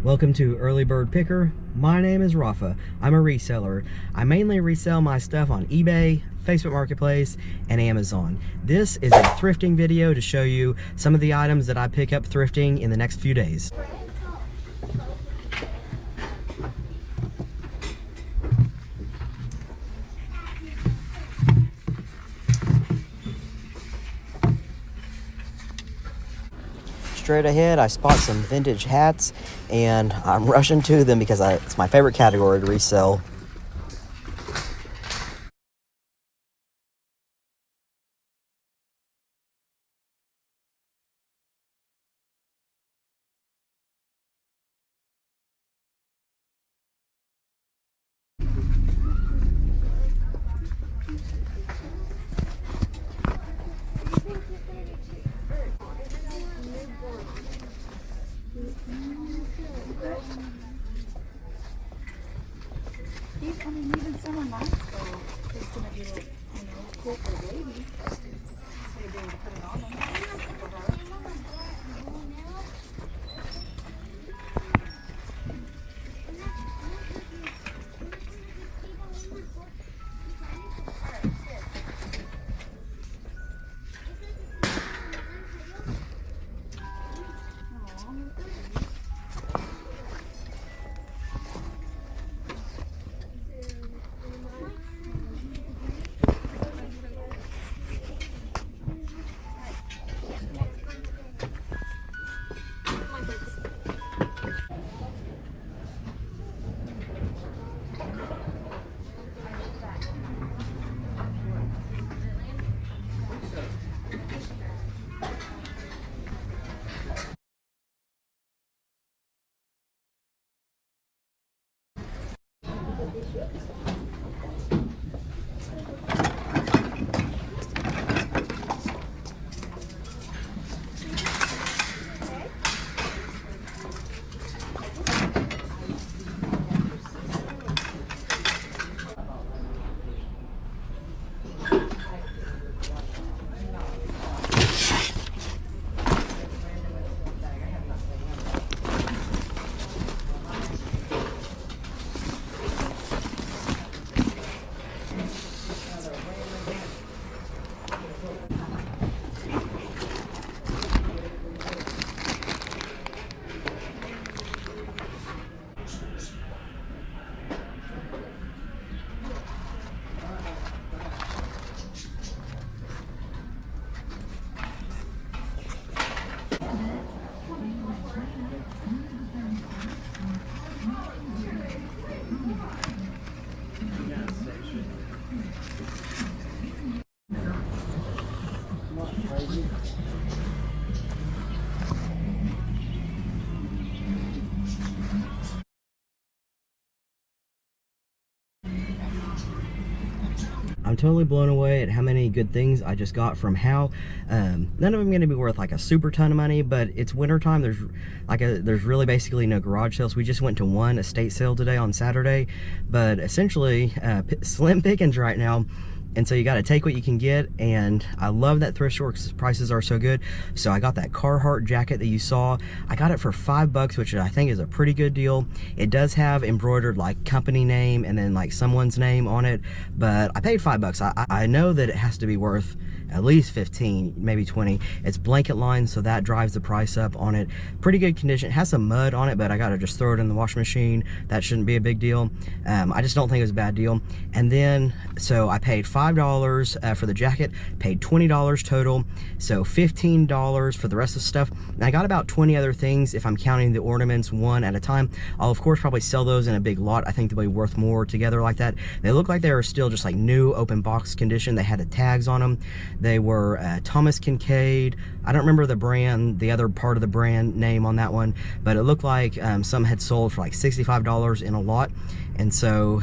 Welcome to Early Bird Picker. My name is Rafa. I'm a reseller. I mainly resell my stuff on eBay, Facebook Marketplace, and Amazon. This is a thrifting video to show you some of the items that I pick up thrifting in the next few days. Straight ahead, I spot some vintage hats, and I'm rushing to them because it's my favorite category to resell. Even someone likes gold. It's gonna be like, cool for a baby. So you're able to put it on them. I'm totally blown away at how many good things I just got from How. None of them going to be worth like a super ton of money, but it's wintertime. There's really basically no garage sales. We just went to one estate sale today on Saturday, but essentially slim pickings right now. And so you got to take what you can get, and I love that thrift store because prices are so good. So I got that Carhartt jacket that you saw. I got it for $5, which I think is a pretty good deal. It does have embroidered like company name and then like someone's name on it, but I paid $5. I know that it has to be worth at least 15, maybe 20. It's blanket lined, so that drives the price up on it. Pretty good condition. It has some mud on it, but I gotta just throw it in the washing machine. That shouldn't be a big deal. I just don't think it was a bad deal. And then, so I paid $5 for the jacket, paid $20 total, so $15 for the rest of the stuff. And I got about 20 other things if I'm counting the ornaments one at a time. I'll of course probably sell those in a big lot. I think they'll be worth more together like that. They look like they were still just like new open box condition. They had the tags on them. They were Thomas Kincaid. I don't remember the brand, the other part of the brand name on that one, but it looked like some had sold for like $65 in a lot. And so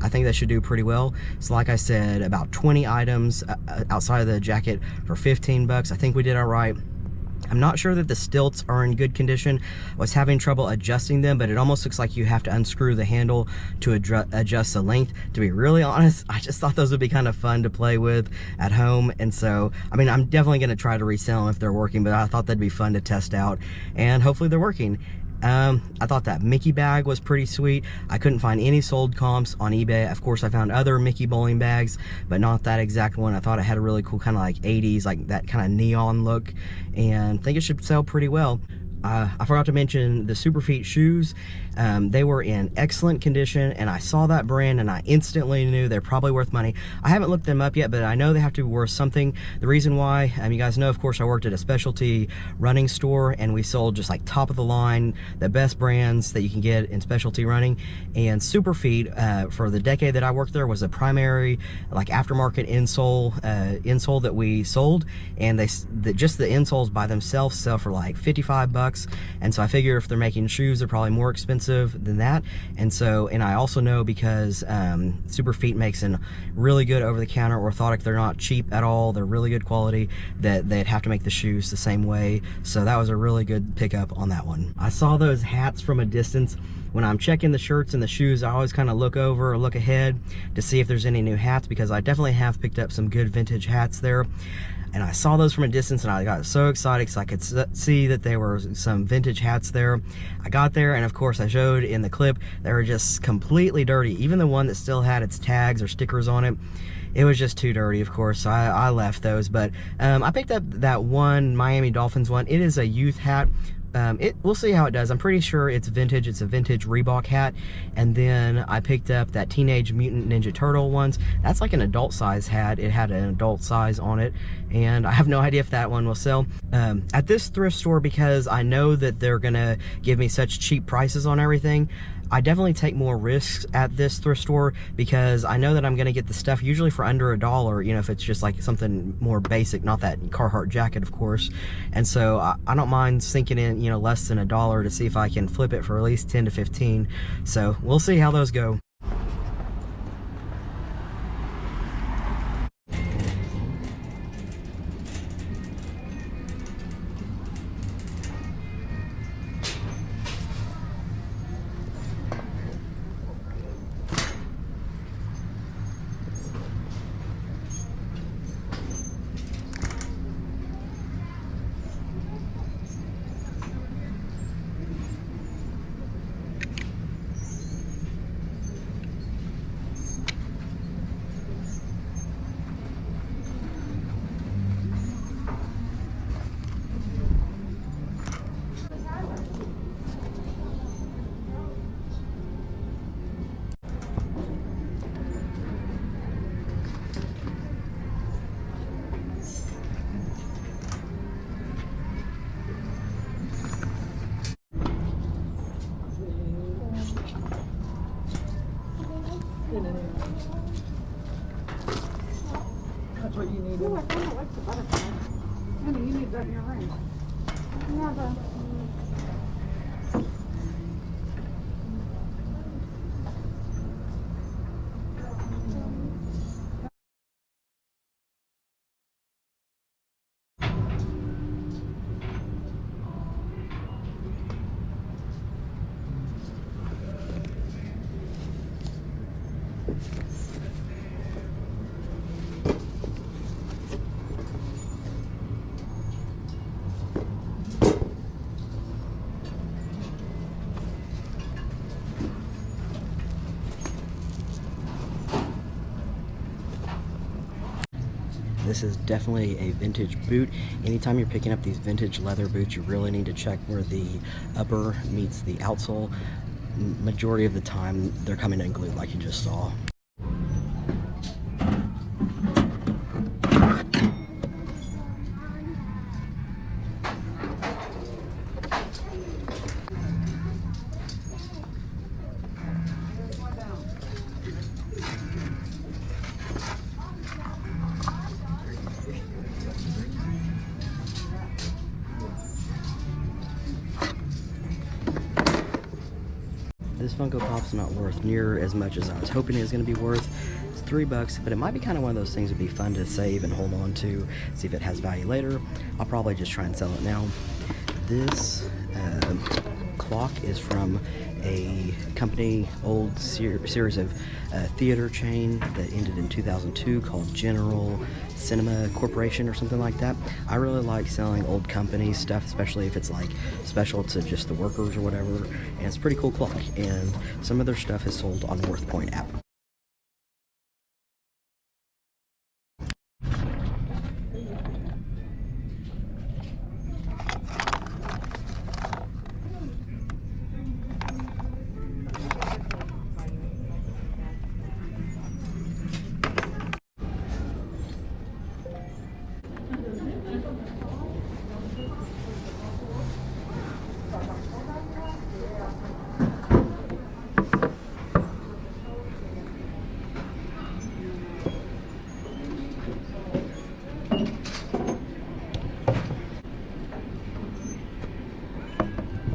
I think that should do pretty well. So like I said, about 20 items outside of the jacket for $15. I think we did all right. I'm not sure that the stilts are in good condition. I was having trouble adjusting them, but it almost looks like you have to unscrew the handle to adjust the length. To be really honest, I just thought those would be kind of fun to play with at home. And so, I mean, I'm definitely gonna try to resell them if they're working, but I thought that'd be fun to test out, and hopefully they're working. I thought that Mickey bag was pretty sweet. I couldn't find any sold comps on eBay. Of course, I found other Mickey bowling bags, but not that exact one. I thought it had a really cool kind of like 80s, like that kind of neon look, and I think it should sell pretty well. I forgot to mention the Superfeet shoes. They were in excellent condition, and I saw that brand and I instantly knew they're probably worth money. I haven't looked them up yet, but I know they have to be worth something. The reason why, you guys know, of course, I worked at a specialty running store, and we sold just like top of the line, the best brands that you can get in specialty running. And Superfeet, for the decade that I worked there, was a primary like aftermarket insole that we sold, and just the insoles by themselves sell for like 55 bucks. And so I figure if they're making shoes, they're probably more expensive than that. And I also know because Superfeet makes a really good over-the-counter orthotic. They're not cheap at all. They're really good quality, that they'd have to make the shoes the same way. So that was a really good pickup on that one. I saw those hats from a distance. When I'm checking the shirts and the shoes, I always kind of look over or look ahead to see if there's any new hats, because I definitely have picked up some good vintage hats there. And I saw those from a distance, and I got so excited because I could see that there were some vintage hats there. I got there, and of course I showed in the clip, they were just completely dirty. Even the one that still had its tags or stickers on it, it was just too dirty, of course, so I left those. But I picked up that one Miami Dolphins one. It is a youth hat. We'll see how it does. I'm pretty sure it's vintage. It's a vintage Reebok hat. And then I picked up that Teenage Mutant Ninja Turtle ones. That's like an adult size hat. It had an adult size on it, and I have no idea if that one will sell. At this thrift store, because I know that they're gonna give me such cheap prices on everything, I definitely take more risks at this thrift store, because I know that I'm gonna get the stuff usually for under $1, you know, if it's just like something more basic, not that Carhartt jacket, of course. And so I don't mind sinking in, you know, less than $1 to see if I can flip it for at least 10 to 15. So we'll see how those go. That's what you need. Oh, I kind of like the butterfly. Honey, you need that in your ring. Yeah, This is definitely a vintage boot. Anytime you're picking up these vintage leather boots, you really need to check where the upper meets the outsole. Majority of the time, they're coming unglued like you just saw. This Funko Pop's not worth near as much as I was hoping it was going to be worth. It's $3, but it might be kind of one of those things that would be fun to save and hold on to, see if it has value later. I'll probably just try and sell it now. This clock is from a company, old series of theater chain that ended in 2002 called General Cinema Corporation or something like that. I really like selling old company stuff, especially if it's like special to just the workers or whatever, and it's a pretty cool clock, and some of their stuff is sold on WorthPoint app.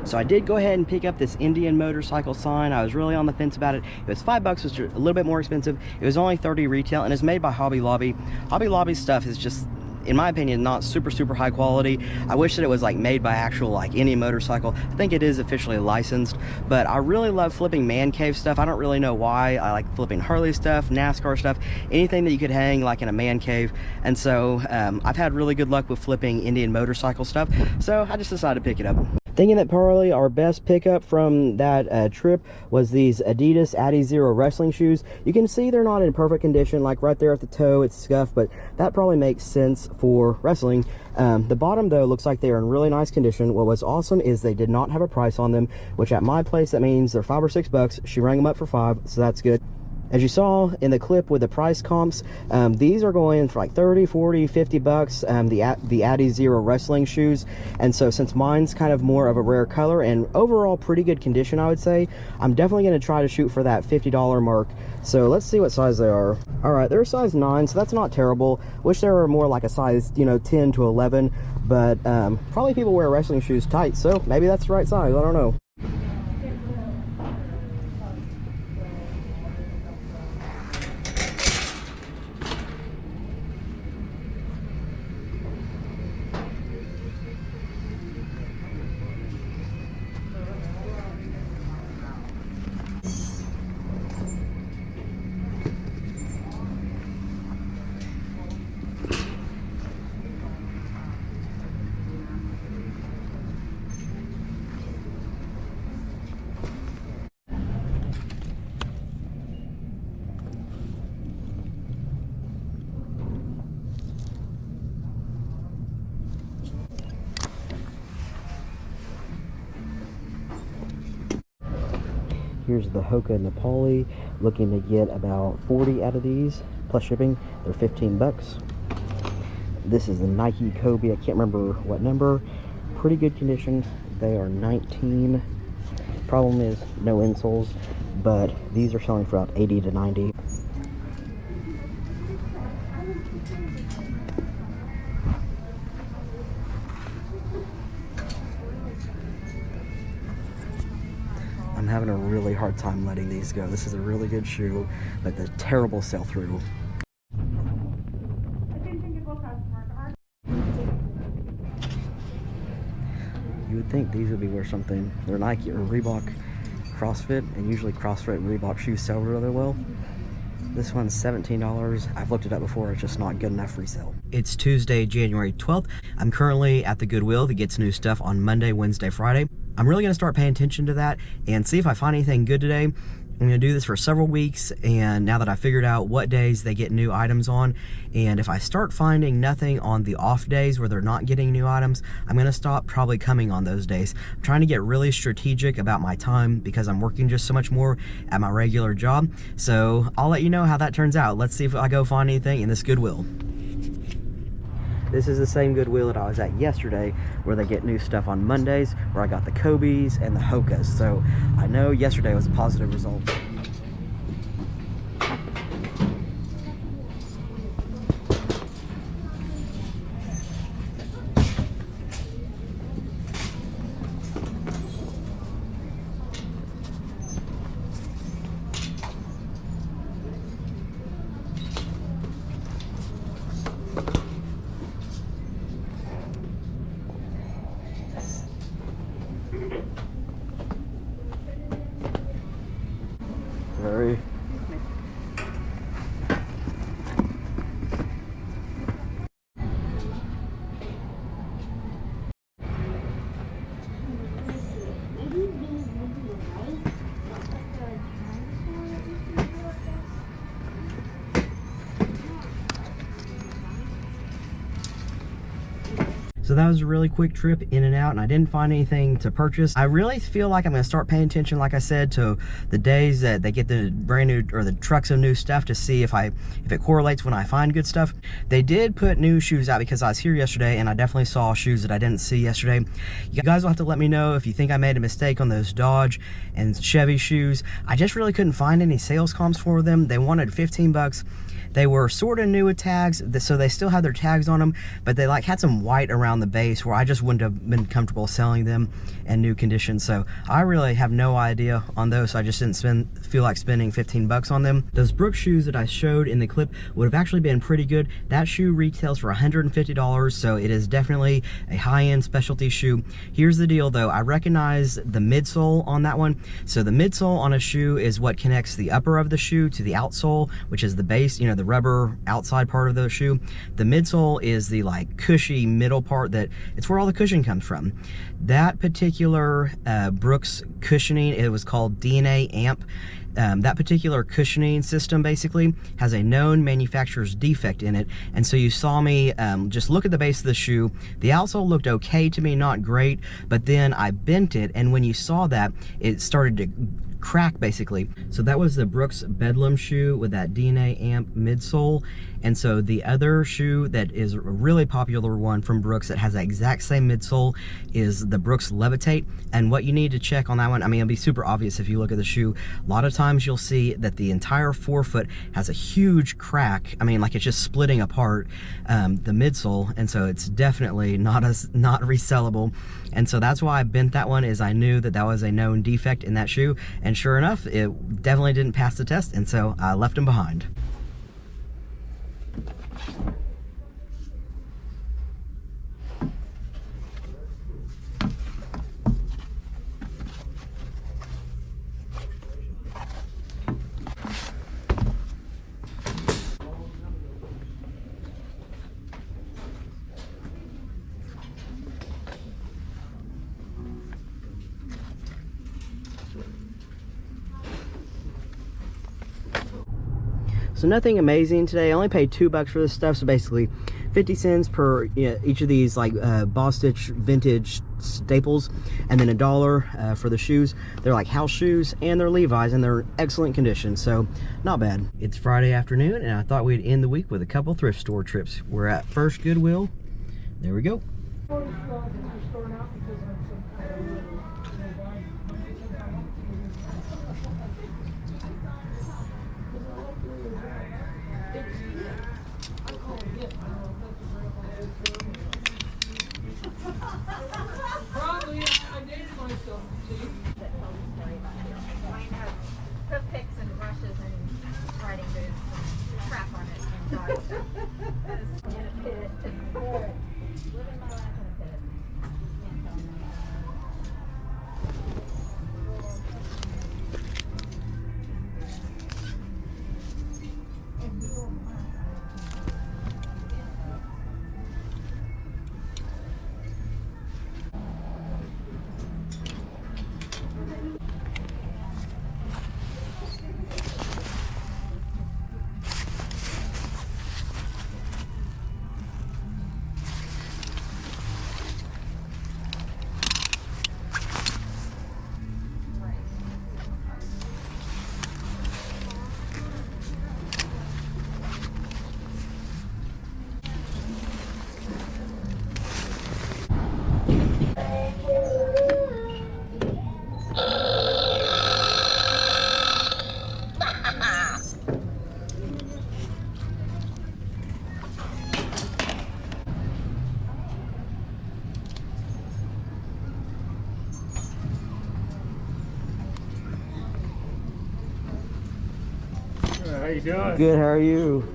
So I did go ahead and pick up this Indian motorcycle sign. I was really on the fence about it. It was $5, which is a little bit more expensive. It was only $30 retail, and it's made by Hobby Lobby. Hobby Lobby stuff is just, in my opinion, not super high quality. I wish that it was like made by actual like Indian motorcycle. I think it is officially licensed, but I really love flipping man cave stuff. I don't really know why. I like flipping Harley stuff, NASCAR stuff, anything that you could hang like in a man cave. And so I've had really good luck with flipping Indian motorcycle stuff, so I just decided to pick it up. Thinking that probably our best pickup from that trip was these Adidas Addie Zero wrestling shoes. You can see they're not in perfect condition, like right there at the toe it's scuffed, but that probably makes sense for wrestling. The bottom though looks like they are in really nice condition. What was awesome is they did not have a price on them, which at my place that means they're $5 or $6. She rang them up for $5, so that's good. As you saw in the clip with the price comps, these are going for like 30, 40, 50 bucks, the Addie Zero wrestling shoes. And so since mine's kind of more of a rare color and overall pretty good condition, I would say, I'm definitely going to try to shoot for that $50 mark. So let's see what size they are. All right, they're a size 9, so that's not terrible. Wish they were more like a size, 10 to 11, but probably people wear wrestling shoes tight, so maybe that's the right size, I don't know. Here's the Hoka Nepali, looking to get about 40 out of these, plus shipping. They're 15 bucks. This is the Nike Kobe, I can't remember what number. Pretty good condition. They are 19. Problem is, no insoles, but these are selling for about 80 to 90. I'm having a really hard time letting these go. This is a really good shoe, but the terrible sell-through. You would think these would be worth something. They're Nike or Reebok CrossFit, and usually CrossFit and Reebok shoes sell really well. This one's $17. I've looked it up before, it's just not good enough resale. It's Tuesday, January 12th. I'm currently at the Goodwill that gets new stuff on Monday, Wednesday, Friday. I'm really gonna start paying attention to that and see if I find anything good today. I'm gonna do this for several weeks, and now that I figured out what days they get new items on, and if I start finding nothing on the off days where they're not getting new items, I'm gonna stop probably coming on those days. I'm trying to get really strategic about my time because I'm working just so much more at my regular job. So I'll let you know how that turns out. Let's see if I go find anything in this Goodwill. This is the same Goodwill that I was at yesterday, where they get new stuff on Mondays, where I got the Kobe's and the Hokas. So I know yesterday was a positive result. Sorry. So that was a really quick trip in and out, and I didn't find anything to purchase. I really feel like I'm gonna start paying attention, like I said, to the days that they get the brand new, or the trucks of new stuff, to see if it correlates when I find good stuff. They did put new shoes out because I was here yesterday, and I definitely saw shoes that I didn't see yesterday. You guys will have to let me know if you think I made a mistake on those Dodge and Chevy shoes. I just really couldn't find any sales comps for them. They wanted 15 bucks. They were sort of new with tags, so they still had their tags on them, but they like had some white around the base where I just wouldn't have been comfortable selling them in new condition. So I really have no idea on those, so I just didn't feel like spending 15 bucks on them. Those Brooks shoes that I showed in the clip would have actually been pretty good. That shoe retails for $150, so it is definitely a high-end specialty shoe. Here's the deal though, I recognize the midsole on that one. So the midsole on a shoe is what connects the upper of the shoe to the outsole, which is the base, you know, the rubber outside part of the shoe. The midsole is the like cushy middle part, that it's where all the cushion comes from. That particular Brooks cushioning, it was called DNA Amp. That particular cushioning system basically has a known manufacturer's defect in it, and so you saw me just look at the base of the shoe. The outsole looked okay to me, not great, but then I bent it, and when you saw that, it started to crack basically. So that was the Brooks Bedlam shoe with that DNA Amp midsole. And so the other shoe that is a really popular one from Brooks that has the exact same midsole is the Brooks Levitate. And what you need to check on that one, I mean, it'll be super obvious if you look at the shoe. A lot of times you'll see that the entire forefoot has a huge crack. I mean, like it's just splitting apart the midsole, and so it's definitely not resellable. And so that's why I bent that one, is I knew that that was a known defect in that shoe, and sure enough, it definitely didn't pass the test, and so I left them behind. So nothing amazing today. I only paid $2 for this stuff, so basically 50 cents per each of these like Boss Stitch vintage staples, and then $1 for the shoes. They're like house shoes, and they're Levi's, and they're in excellent condition, so not bad. It's Friday afternoon, and I thought we'd end the week with a couple thrift store trips. We're at First Goodwill. There we go. How you doing? Good, how are you?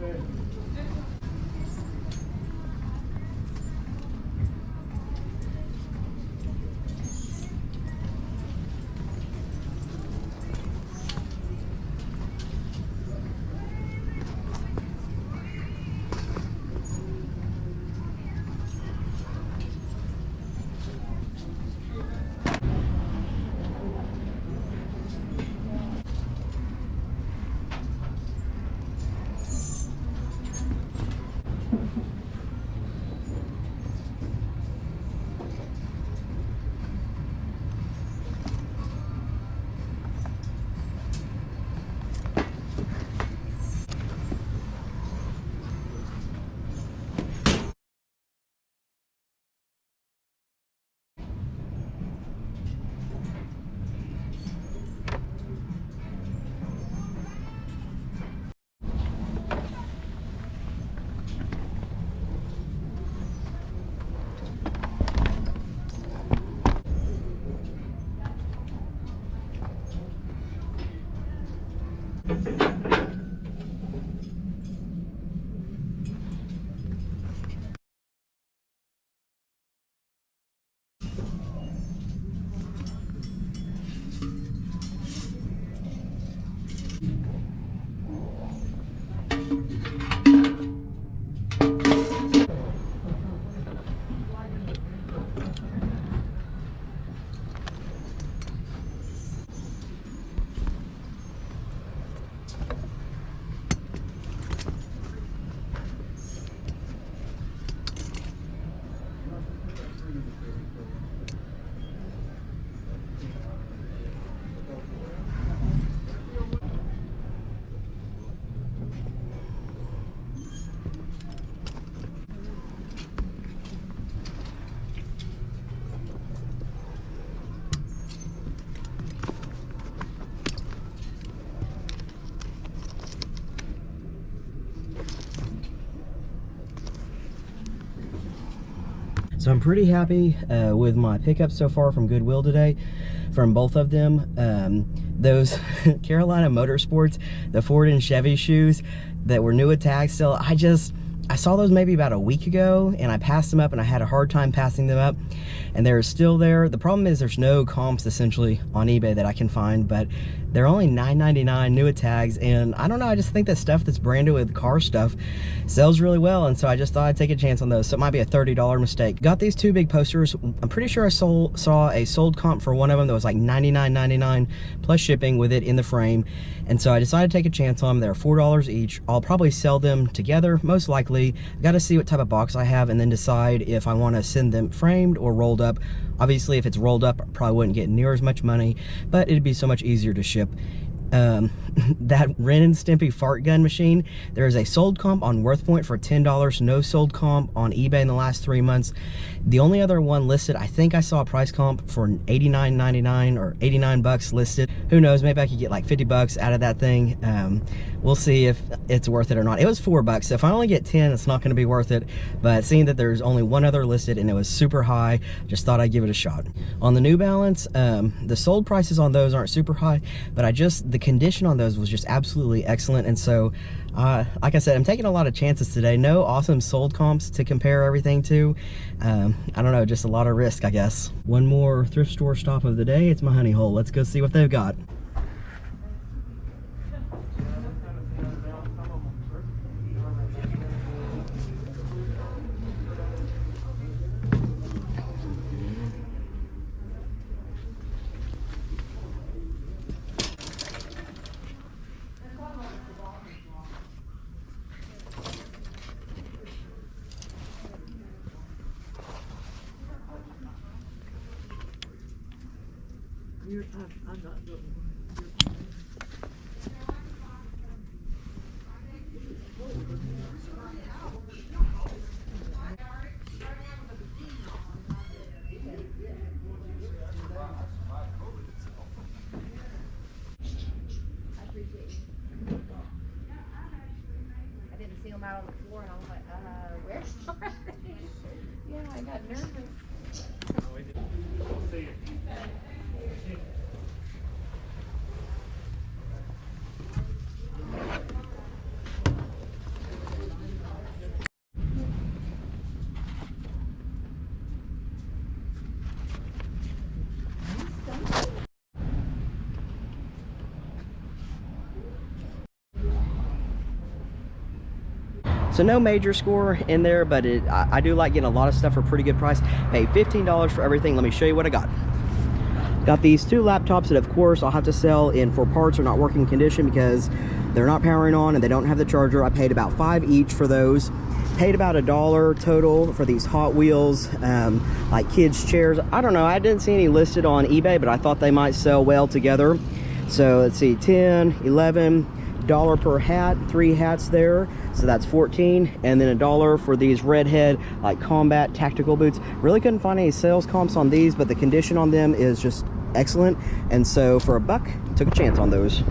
So I'm pretty happy with my pickup so far from Goodwill today, from both of them. Those Carolina Motorsports, the Ford and Chevy shoes that were new at tag sale, I saw those maybe about a week ago, and I passed them up, and I had a hard time passing them up, and they're still there. The problem is there's no comps essentially on eBay that I can find, but they're only $9.99 new at tags, and I don't know, I just think that stuff that's branded with car stuff sells really well, and so I just thought I'd take a chance on those. So it might be a $30 mistake. Got these two big posters. I'm pretty sure I saw a sold comp for one of them that was like $99.99 plus shipping with it in the frame, and so I decided to take a chance on them. They're $4 each. I'll probably sell them together, most likely. I got to see what type of box I have and then decide if I want to send them framed or rolled up. Obviously, if it's rolled up, I probably wouldn't get near as much money, but it'd be so much easier to ship. That Ren and Stimpy fart gun machine, there is a sold comp on WorthPoint for $10, no sold comp on eBay in the last 3 months. The only other one listed, I think I saw a price comp for $89.99 or 89 bucks listed. Who knows, maybe I could get like 50 bucks out of that thing. We'll see if it's worth it or not. It was 4 bucks, so if I only get 10, it's not going to be worth it, but seeing that there's only one other listed and it was super high, just thought I'd give it a shot. On the New Balance, the sold prices on those aren't super high, but the condition on those was just absolutely excellent, and so like I said, I'm taking a lot of chances today. No awesome sold comps to compare everything to. I don't know, just a lot of risk, I guess. One more thrift store stop of the day. It's my honey hole. Let's go see what they've got. I'm not doing I didn't see them out on the floor, and I was like, where's my Yeah, I got nervous. So no major score in there, but I do like getting a lot of stuff for a pretty good price. Paid $15 for everything. Let me show you what I got. Got these two laptops that, of course, I'll have to sell in for parts or not working condition because they're not powering on and they don't have the charger. I paid about $5 each for those. Paid about $1 total for these Hot Wheels, like kids chairs. I don't know, I didn't see any listed on eBay, but I thought they might sell well together. So let's see, 10, 11, $1 per hat, 3 hats there, so that's 14, and then $1 for these redhead like combat tactical boots. Really couldn't find any sales comps on these, but the condition on them is just excellent, and so for $1, took a chance on those.